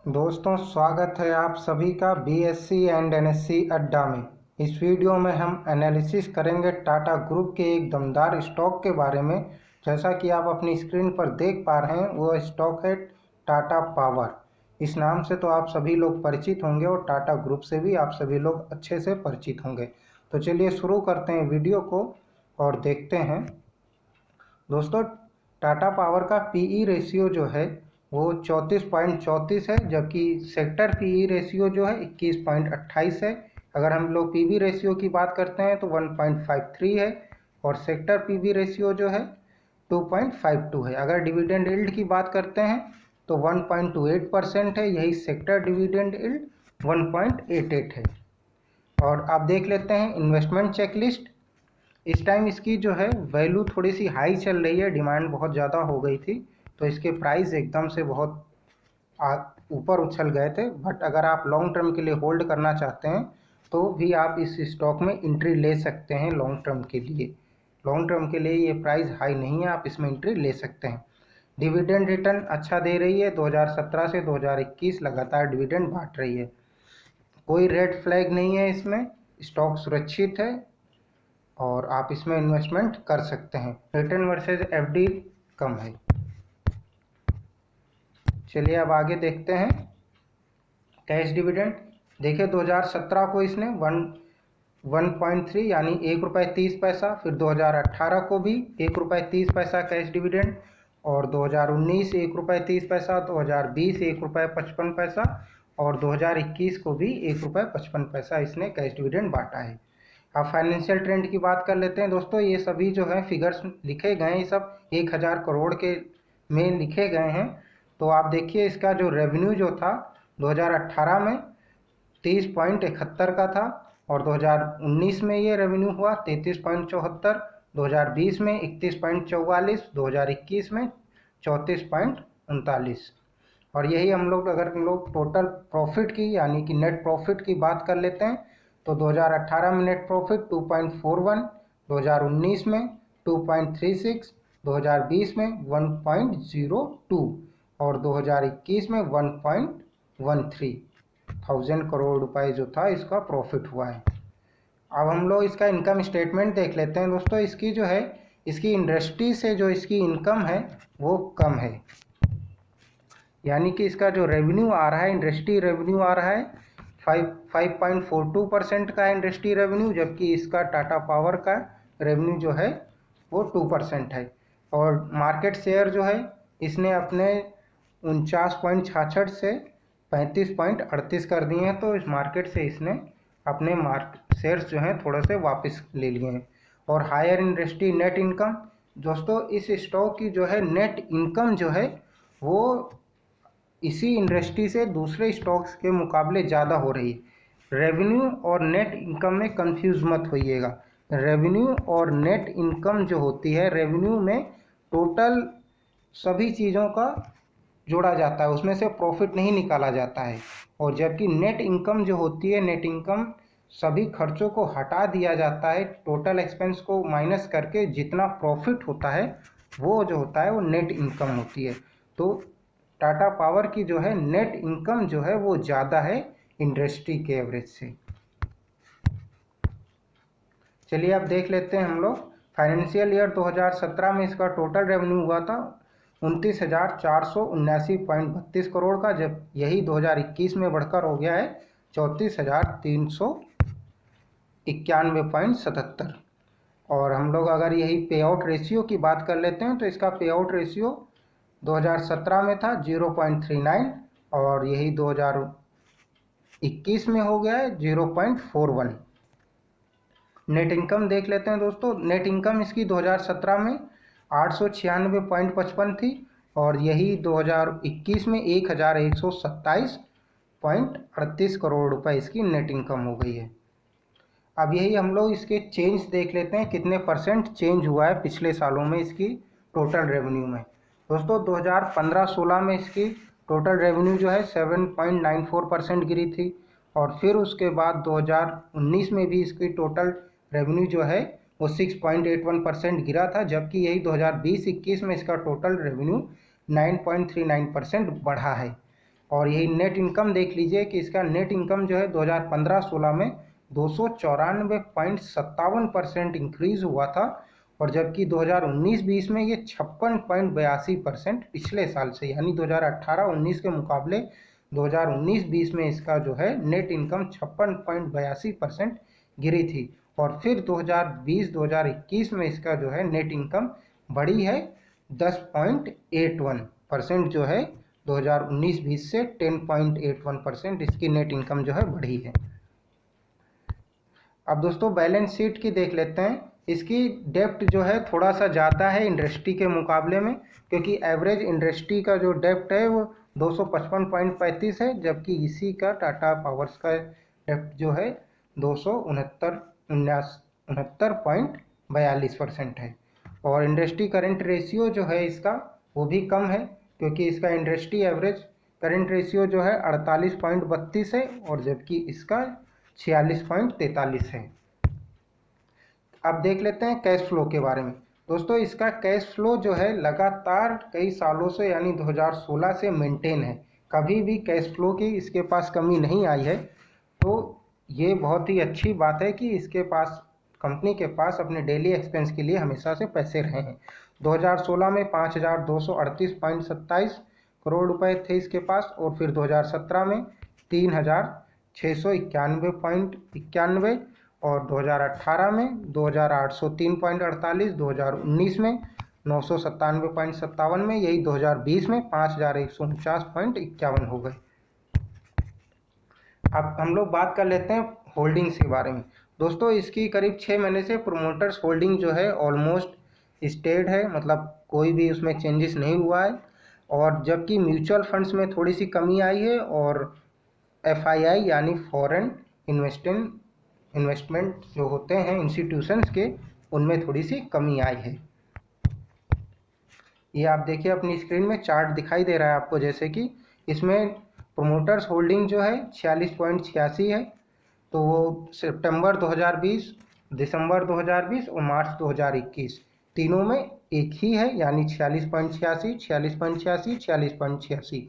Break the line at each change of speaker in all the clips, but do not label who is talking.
दोस्तों, स्वागत है आप सभी का बीएससी एंड एनएससी अड्डा में। इस वीडियो में हम एनालिसिस करेंगे टाटा ग्रुप के एक दमदार स्टॉक के बारे में। जैसा कि आप अपनी स्क्रीन पर देख पा रहे हैं, वो स्टॉक है टाटा पावर। इस नाम से तो आप सभी लोग परिचित होंगे और टाटा ग्रुप से भी आप सभी लोग अच्छे से परिचित होंगे। तो चलिए शुरू करते हैं वीडियो को और देखते हैं। दोस्तों, टाटा पावर का पीई रेशियो जो है वो 34.34 है, जबकि सेक्टर पीई रेशियो जो है 21.28 है। अगर हम लोग पीबी रेशियो की बात करते हैं तो 1.53 है और सेक्टर पीबी रेशियो जो है 2.52 है। अगर डिविडेंड यील्ड की बात करते हैं तो 1.28% है, यही सेक्टर डिविडेंड यील्ड 1.88 है। और आप देख लेते हैं इन्वेस्टमेंट चेकलिस्ट। इस टाइम इसकी जो है वैल्यू थोड़ी सी हाई चल रही है, डिमांड बहुत ज़्यादा हो गई थी तो इसके प्राइस एकदम से बहुत ऊपर उछल गए थे। बट अगर आप लॉन्ग टर्म के लिए होल्ड करना चाहते हैं तो भी आप इस स्टॉक में एंट्री ले सकते हैं। लॉन्ग टर्म के लिए ये प्राइस हाई नहीं है, आप इसमें एंट्री ले सकते हैं। डिविडेंड रिटर्न अच्छा दे रही है, 2017 से 2021 लगातार डिविडेंड बांट रही है। कोई रेड फ्लैग नहीं है इसमें, स्टॉक सुरक्षित है और आप इसमें इन्वेस्टमेंट कर सकते हैं। रिटर्न वर्सेस एफडी कम है। चलिए अब आगे देखते हैं कैश डिविडेंड। देखिए 2017 को इसने 1.3 यानी ₹1.30, फिर 2018 को भी ₹1.30 कैश डिविडेंड और 2019 ₹1.30, 2020 ₹1.55 और 2021 को भी ₹1.55 इसने कैश डिविडेंड बांटा है। अब फाइनेंशियल ट्रेंड की बात कर लेते हैं। दोस्तों, ये सभी जो है फिगर्स लिखे गए हैं, ये सब 1000 करोड़ के में लिखे गए हैं। तो आप देखिए इसका जो रेवेन्यू जो था 2018 में 30.71 का था और 2019 में ये रेवेन्यू हुआ 33.74, 2020 में 31.44, 2021 में 34.39। और यही हम लोग अगर हम लोग टोटल प्रॉफिट की यानी कि नेट प्रॉफिट की बात कर लेते हैं तो 2018 में नेट प्रॉफिट 2.41, 2019 में 2.36, 2020 में 1.02 और 2021 में 1.13 थाउजेंड करोड़ रुपए जो था इसका प्रॉफिट हुआ है। अब हम लोग इसका इनकम स्टेटमेंट देख लेते हैं। दोस्तों, इसकी जो है इसकी इंडस्ट्री से जो इसकी इनकम है वो कम है, यानी कि इसका जो रेवेन्यू आ रहा है, इंडस्ट्री रेवेन्यू आ रहा है 5.42% का इंडस्ट्री रेवेन्यू, जबकि इसका टाटा पावर का रेवेन्यू जो है वो 2% है। और मार्केट शेयर जो है इसने अपने 49.66 से 35.38 कर दिए हैं, तो इस मार्केट से इसने अपने शेयर्स जो हैं थोड़े से वापस ले लिए हैं। और हायर इंडस्ट्री नेट इनकम, दोस्तों इस स्टॉक की जो है नेट इनकम जो है वो इसी इंडस्ट्री से दूसरे स्टॉक्स के मुकाबले ज़्यादा हो रही है। रेवेन्यू और नेट इनकम में कंफ्यूज मत होइएगा। रेवेन्यू और नेट इनकम जो होती है, रेवेन्यू में टोटल सभी चीज़ों का जोड़ा जाता है, उसमें से प्रॉफिट नहीं निकाला जाता है। और जबकि नेट इनकम जो होती है, नेट इनकम सभी खर्चों को हटा दिया जाता है, टोटल एक्सपेंस को माइनस करके जितना प्रॉफिट होता है वो जो होता है वो नेट इनकम होती है। तो टाटा पावर की जो है नेट इनकम जो है वो ज़्यादा है इंडस्ट्री के एवरेज से। चलिए अब देख लेते हैं हम लोग फाइनेंशियल ईयर 2017 में इसका टोटल रेवेन्यू हुआ था 29,479.32 करोड़ का, जब यही 2021 में बढ़कर हो गया है 34,391.77। और हम लोग अगर यही पे आउट रेशियो की बात कर लेते हैं तो इसका पे आउट रेशियो 2017 में था 0.39 और यही 2021 में हो गया है 0.41। नेट इनकम देख लेते हैं। दोस्तों, नेट इनकम इसकी 2017 में 896.55 थी और यही 2021 में 1127.38 करोड़ रुपए इसकी नेट इनकम हो गई है। अब यही हम लोग इसके चेंज देख लेते हैं, कितने परसेंट चेंज हुआ है पिछले सालों में इसकी टोटल रेवेन्यू में। दोस्तों 2015-16 में इसकी टोटल रेवेन्यू जो है 7.94% गिरी थी और फिर उसके बाद 2019 में भी इसकी टोटल रेवेन्यू जो है वो 6.81% गिरा था, जबकि यही 2020-21 में इसका टोटल रेवेन्यू 9.39% बढ़ा है। और यही नेट इनकम देख लीजिए कि इसका नेट इनकम जो है 2015-16 में 294.57% इंक्रीज हुआ था, और जबकि 2019-20 में ये 56.82% पिछले साल से, यानी 2018-19 के मुकाबले 2019-20 में इसका जो है नेट इनकम 56.82% गिरी थी। और फिर 2020-2021 में इसका जो है नेट इनकम बढ़ी है 10.81% जो है 2019-20 से 10.81% इसकी नेट इनकम जो है बढ़ी है। अब दोस्तों बैलेंस शीट की देख लेते हैं। इसकी डेप्ट जो है थोड़ा सा ज़्यादा है इंडस्ट्री के मुकाबले में, क्योंकि एवरेज इंडस्ट्री का जो डेप्ट है वो 255.35 है, जबकि इसी का टाटा पावर्स का डेप्ट जो है 269.42% है। और इंडस्ट्री करंट रेशियो जो है इसका वो भी कम है, क्योंकि इसका इंडस्ट्री एवरेज करंट रेशियो जो है 48.32 है, और जबकि इसका 46.43 है। अब देख लेते हैं कैश फ्लो के बारे में। दोस्तों इसका कैश फ्लो जो है लगातार कई सालों से यानी 2016 से मेंटेन है, कभी भी कैश फ्लो की इसके पास कमी नहीं आई है। तो ये बहुत ही अच्छी बात है कि इसके पास, कंपनी के पास अपने डेली एक्सपेंस के लिए हमेशा से पैसे रहे हैं। 2016 में 5238.27 करोड़ रुपए थे इसके पास, और फिर 2017 में 3691.91, और 2018 में 2803.48, 2019 में 997.57 में, यही 2020 में 5149.51 हो गए। अब हम लोग बात कर लेते हैं होल्डिंग्स के बारे में। दोस्तों इसकी करीब 6 महीने से प्रोमोटर्स होल्डिंग जो है ऑलमोस्ट स्टेड है, मतलब कोई भी उसमें चेंजेस नहीं हुआ है। और जबकि म्यूचुअल फंड्स में थोड़ी सी कमी आई है, और FII यानी फॉरेन इन्वेस्टमेंट जो होते हैं इंस्टीट्यूशंस के, उनमें थोड़ी सी कमी आई है। ये आप देखिए अपनी स्क्रीन में चार्ट दिखाई दे रहा है आपको, जैसे कि इसमें प्रोमोटर्स होल्डिंग जो है 46.86 है। तो वो सितंबर 2020, दिसंबर 2020 और मार्च 2021 तीनों में एक ही है, यानी 46.86, 46.86, 46.86।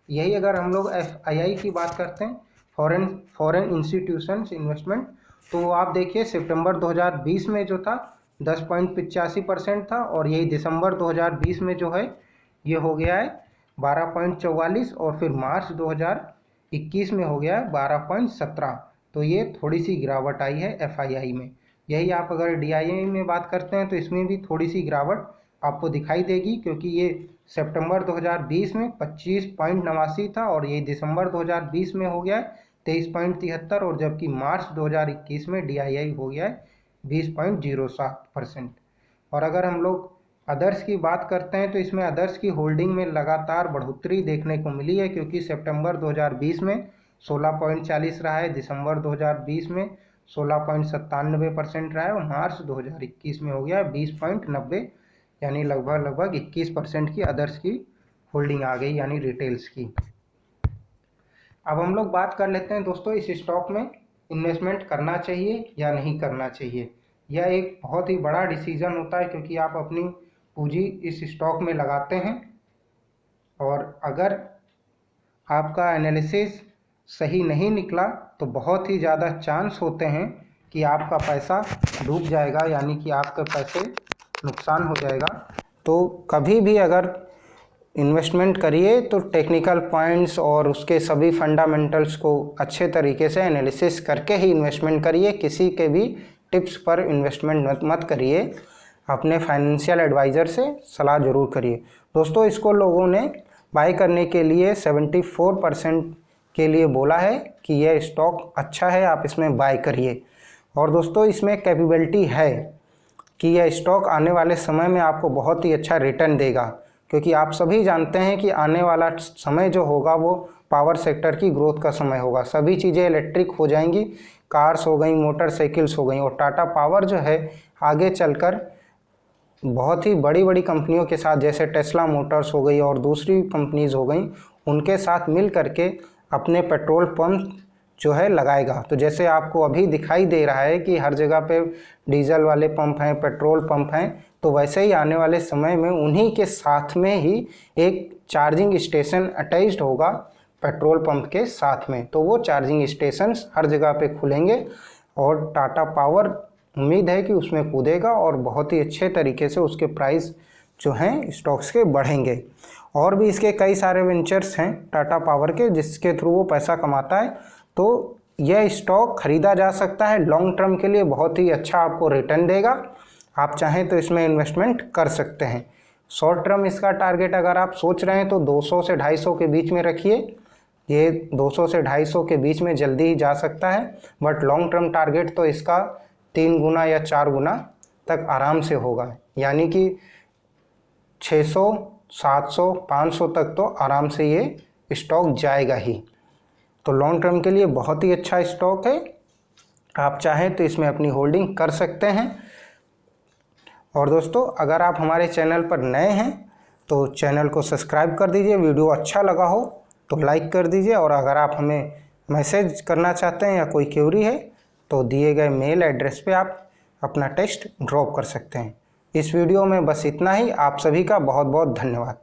यही अगर हम लोग FII की बात करते हैं, फॉरेन इंस्टीट्यूशंस इन्वेस्टमेंट, तो आप देखिए सितंबर 2020 में जो था 10.85% था, और यही दिसंबर 2020 में जो है ये हो गया है 12.44, और फिर मार्च 2021 में हो गया है 12.17। तो ये थोड़ी सी गिरावट आई है FII में। यही आप अगर DII में बात करते हैं तो इसमें भी थोड़ी सी गिरावट आपको दिखाई देगी, क्योंकि ये सितंबर 2020 में 25.89 था, और ये दिसंबर 2020 में हो गया है 23.73, और जबकि मार्च 2021 में DII हो गया है 20.07%। और अगर हम लोग अदर्स की बात करते हैं तो इसमें अदर्स की होल्डिंग में लगातार बढ़ोतरी देखने को मिली है, क्योंकि सितंबर 2020 में 16.40 रहा है, दिसंबर 2020 में 16.97% रहा है, और मार्च 2021 में हो गया 20.90, यानी लगभग 21% की अदर्स की होल्डिंग आ गई, यानी रिटेल्स की। अब हम लोग बात कर लेते हैं दोस्तों इस स्टॉक में इन्वेस्टमेंट करना चाहिए या नहीं करना चाहिए। यह एक बहुत ही बड़ा डिसीजन होता है, क्योंकि आप अपनी पूंजी इस स्टॉक में लगाते हैं, और अगर आपका एनालिसिस सही नहीं निकला तो बहुत ही ज़्यादा चांस होते हैं कि आपका पैसा डूब जाएगा, यानी कि आपके पैसे नुकसान हो जाएगा। तो कभी भी अगर इन्वेस्टमेंट करिए तो टेक्निकल पॉइंट्स और उसके सभी फंडामेंटल्स को अच्छे तरीके से एनालिसिस करके ही इन्वेस्टमेंट करिए। किसी के भी टिप्स पर इन्वेस्टमेंट मत करिए, अपने फाइनेंशियल एडवाइज़र से सलाह ज़रूर करिए। दोस्तों इसको लोगों ने बाय करने के लिए 74% के लिए बोला है कि यह स्टॉक अच्छा है, आप इसमें बाय करिए। और दोस्तों इसमें कैपेबिलिटी है कि यह स्टॉक आने वाले समय में आपको बहुत ही अच्छा रिटर्न देगा, क्योंकि आप सभी जानते हैं कि आने वाला समय जो होगा वो पावर सेक्टर की ग्रोथ का समय होगा। सभी चीज़ें इलेक्ट्रिक हो जाएंगी, कार्स हो गई, मोटरसाइकिल्स हो गई, और टाटा पावर जो है आगे चलकर बहुत ही बड़ी बड़ी कंपनियों के साथ, जैसे टेस्ला मोटर्स हो गई और दूसरी कंपनीज हो गई, उनके साथ मिल करके अपने पेट्रोल पंप जो है लगाएगा। तो जैसे आपको अभी दिखाई दे रहा है कि हर जगह पे डीजल वाले पंप हैं, पेट्रोल पंप हैं, तो वैसे ही आने वाले समय में उन्हीं के साथ में ही एक चार्जिंग स्टेशन अटैच्ड होगा पेट्रोल पंप के साथ में। तो वो चार्जिंग स्टेशंस हर जगह पे खुलेंगे और टाटा पावर उम्मीद है कि उसमें कूदेगा और बहुत ही अच्छे तरीके से उसके प्राइस जो हैं स्टॉक्स के बढ़ेंगे। और भी इसके कई सारे वेंचर्स हैं टाटा पावर के जिसके थ्रू वो पैसा कमाता है। तो यह स्टॉक खरीदा जा सकता है, लॉन्ग टर्म के लिए बहुत ही अच्छा आपको रिटर्न देगा। आप चाहें तो इसमें इन्वेस्टमेंट कर सकते हैं। शॉर्ट टर्म इसका टारगेट अगर आप सोच रहे हैं तो 200 से 250 के बीच में रखिए। ये 200 से 250 के बीच में जल्दी ही जा सकता है, बट लॉन्ग टर्म टारगेट तो इसका 3 गुना या 4 गुना तक आराम से होगा, यानी कि 600, 700, 500 तक तो आराम से ये स्टॉक जाएगा ही। तो लॉन्ग टर्म के लिए बहुत ही अच्छा स्टॉक है, आप चाहें तो इसमें अपनी होल्डिंग कर सकते हैं। और दोस्तों, अगर आप हमारे चैनल पर नए हैं तो चैनल को सब्सक्राइब कर दीजिए, वीडियो अच्छा लगा हो तो लाइक कर दीजिए, और अगर आप हमें मैसेज करना चाहते हैं या कोई क्वेरी है तो दिए गए मेल एड्रेस पे आप अपना टेक्स्ट ड्रॉप कर सकते हैं। इस वीडियो में बस इतना ही। आप सभी का बहुत बहुत धन्यवाद।